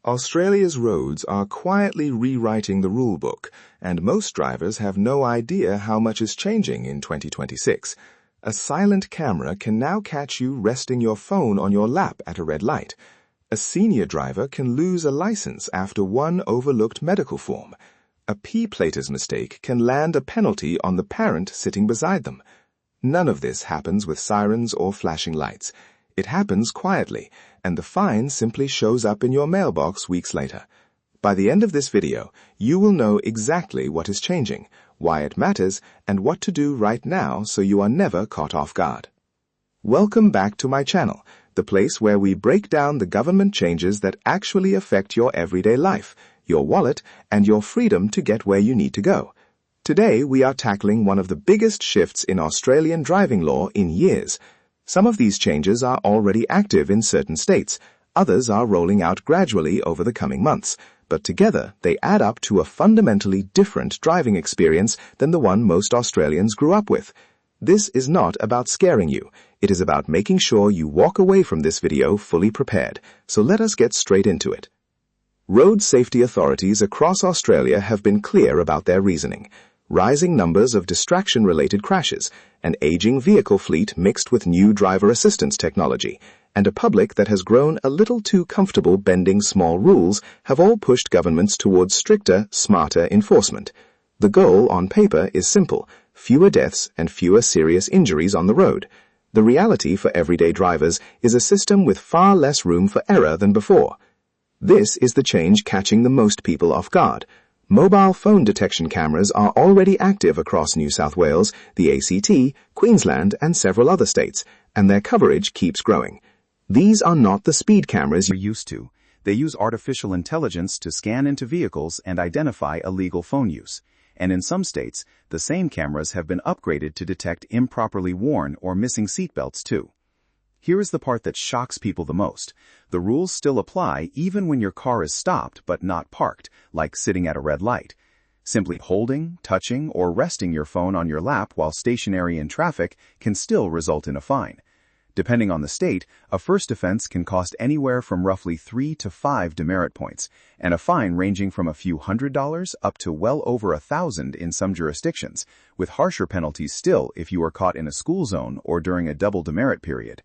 Australia's roads are quietly rewriting the rulebook, and most drivers have no idea how much is changing in 2026. A silent camera can now catch you resting your phone on your lap at a red light. A senior driver can lose a license after one overlooked medical form. A P-plater's mistake can land a penalty on the parent sitting beside them. None of this happens with sirens or flashing lights. It happens quietly, and the fine simply shows up in your mailbox weeks later. By the end of this video, you will know exactly what is changing, why it matters, and what to do right now so you are never caught off guard. Welcome back to my channel, the place where we break down the government changes that actually affect your everyday life, your wallet, and your freedom to get where you need to go. Today, we are tackling one of the biggest shifts in Australian driving law in years. Some of these changes are already active in certain states. Others are rolling out gradually over the coming months, but together they add up to a fundamentally different driving experience than the one most Australians grew up with. This is not about scaring you. It is about making sure you walk away from this video fully prepared. So let us get straight into it. Road safety authorities across Australia have been clear about their reasoning. Rising numbers of distraction-related crashes, an aging vehicle fleet mixed with new driver assistance technology, and a public that has grown a little too comfortable bending small rules have all pushed governments towards stricter, smarter enforcement. The goal, on paper, is simple: fewer deaths and fewer serious injuries on the road. The reality for everyday drivers is a system with far less room for error than before. This is the change catching the most people off guard. Mobile phone detection cameras are already active across New South Wales, the ACT, Queensland, and several other states, and their coverage keeps growing. These are not the speed cameras you're used to. They use artificial intelligence to scan into vehicles and identify illegal phone use. And in some states, the same cameras have been upgraded to detect improperly worn or missing seatbelts too. Here is the part that shocks people the most. The rules still apply even when your car is stopped but not parked, like sitting at a red light. Simply holding, touching, or resting your phone on your lap while stationary in traffic can still result in a fine. Depending on the state, a first offense can cost anywhere from roughly 3 to 5 demerit points, and a fine ranging from a few $100s up to well over $1,000 in some jurisdictions, with harsher penalties still if you are caught in a school zone or during a double demerit period.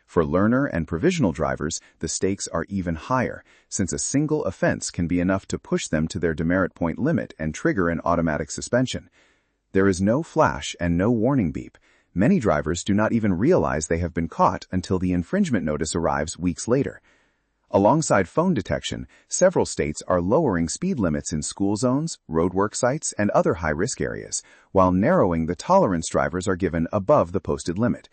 For learner and provisional drivers, the stakes are even higher, since a single offense can be enough to push them to their demerit point limit and trigger an automatic suspension. There is no flash and no warning beep. Many drivers do not even realize they have been caught until the infringement notice arrives weeks later. Alongside phone detection, several states are lowering speed limits in school zones, roadwork sites, and other high-risk areas, while narrowing the tolerance drivers are given above the posted limit.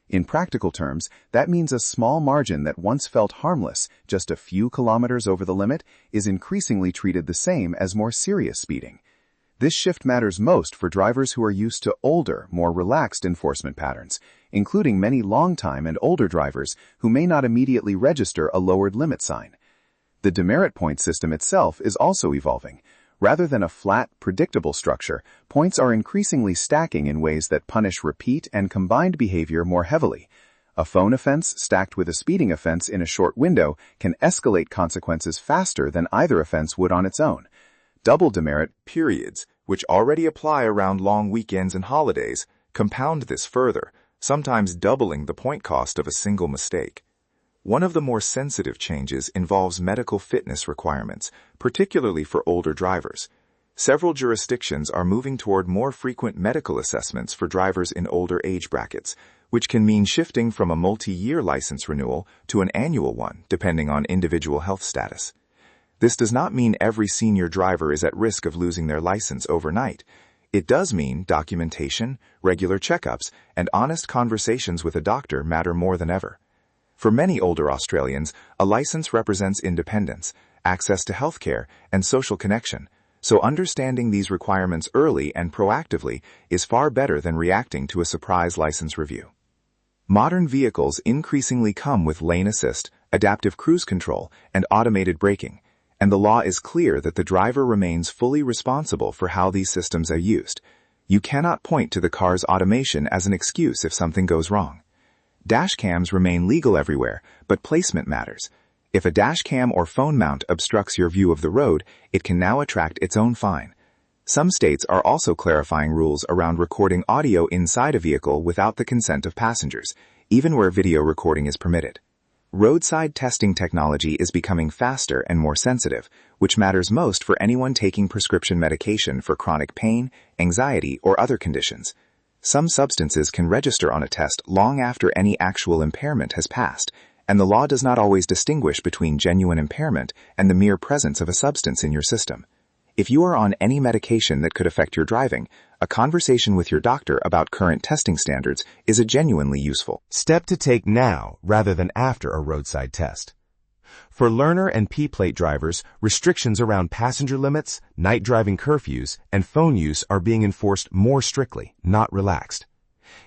In practical terms, that means a small margin that once felt harmless, just a few kilometers over the limit, is increasingly treated the same as more serious speeding. This shift matters most for drivers who are used to older, more relaxed enforcement patterns, including many long-time and older drivers who may not immediately register a lowered limit sign. The demerit point system itself is also evolving. Rather than a flat, predictable structure, points are increasingly stacking in ways that punish repeat and combined behavior more heavily. A phone offense stacked with a speeding offense in a short window can escalate consequences faster than either offense would on its own. Double demerit periods, which already apply around long weekends and holidays, compound this further, sometimes doubling the point cost of a single mistake. One of the more sensitive changes involves medical fitness requirements, particularly for older drivers. Several jurisdictions are moving toward more frequent medical assessments for drivers in older age brackets, which can mean shifting from a multi-year license renewal to an annual one, depending on individual health status. This does not mean every senior driver is at risk of losing their license overnight. It does mean documentation, regular checkups, and honest conversations with a doctor matter more than ever. For many older Australians, a license represents independence, access to healthcare, and social connection, so understanding these requirements early and proactively is far better than reacting to a surprise license review. Modern vehicles increasingly come with lane assist, adaptive cruise control, and automated braking, and the law is clear that the driver remains fully responsible for how these systems are used. You cannot point to the car's automation as an excuse if something goes wrong. Dash cams remain legal everywhere, but placement matters. If a dash cam or phone mount obstructs your view of the road, it can now attract its own fine. Some states are also clarifying rules around recording audio inside a vehicle without the consent of passengers, even where video recording is permitted. Roadside testing technology is becoming faster and more sensitive, which matters most for anyone taking prescription medication for chronic pain, anxiety, or other conditions. Some substances can register on a test long after any actual impairment has passed, and the law does not always distinguish between genuine impairment and the mere presence of a substance in your system. If you are on any medication that could affect your driving, a conversation with your doctor about current testing standards is a genuinely useful step to take now rather than after a roadside test. For learner and P-plate drivers, restrictions around passenger limits, night driving curfews, and phone use are being enforced more strictly, not relaxed.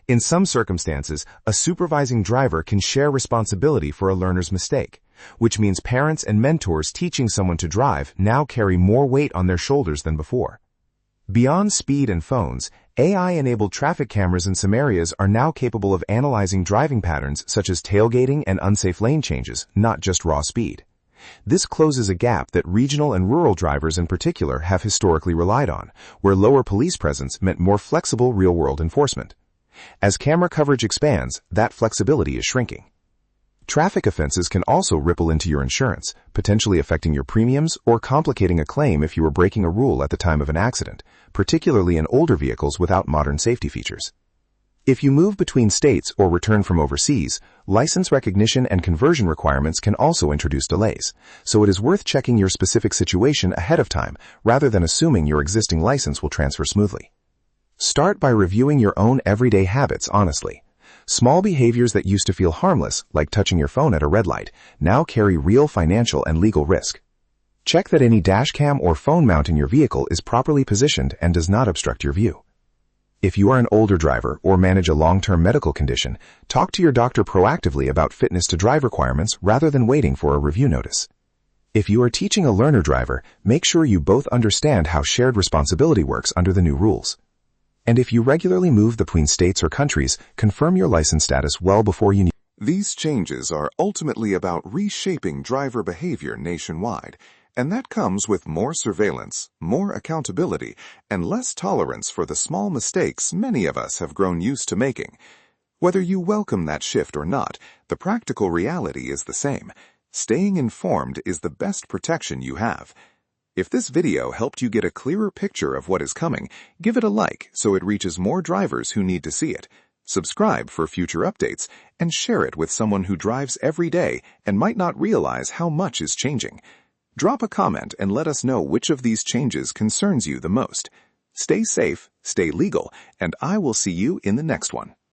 In some circumstances, a supervising driver can share responsibility for a learner's mistake, which means parents and mentors teaching someone to drive now carry more weight on their shoulders than before. Beyond speed and phones, AI-enabled traffic cameras in some areas are now capable of analyzing driving patterns such as tailgating and unsafe lane changes, not just raw speed. This closes a gap that regional and rural drivers in particular have historically relied on, where lower police presence meant more flexible real-world enforcement. As camera coverage expands, that flexibility is shrinking. Traffic offenses can also ripple into your insurance, potentially affecting your premiums or complicating a claim if you were breaking a rule at the time of an accident, particularly in older vehicles without modern safety features. If you move between states or return from overseas, license recognition and conversion requirements can also introduce delays, so it is worth checking your specific situation ahead of time rather than assuming your existing license will transfer smoothly. Start by reviewing your own everyday habits honestly. Small behaviors that used to feel harmless, like touching your phone at a red light, now carry real financial and legal risk. Check that any dash cam or phone mount in your vehicle is properly positioned and does not obstruct your view. If you are an older driver or manage a long-term medical condition, talk to your doctor proactively about fitness to drive requirements rather than waiting for a review notice. If you are teaching a learner driver, make sure you both understand how shared responsibility works under the new rules. And if you regularly move between states or countries, confirm your license status well before you need. These changes are ultimately about reshaping driver behavior nationwide, and that comes with more surveillance, more accountability, and less tolerance for the small mistakes many of us have grown used to making. Whether you welcome that shift or not, the practical reality is the same. Staying informed is the best protection you have. If this video helped you get a clearer picture of what is coming, give it a like so it reaches more drivers who need to see it. Subscribe for future updates, and share it with someone who drives every day and might not realize how much is changing. Drop a comment and let us know which of these changes concerns you the most. Stay safe, stay legal, and I will see you in the next one.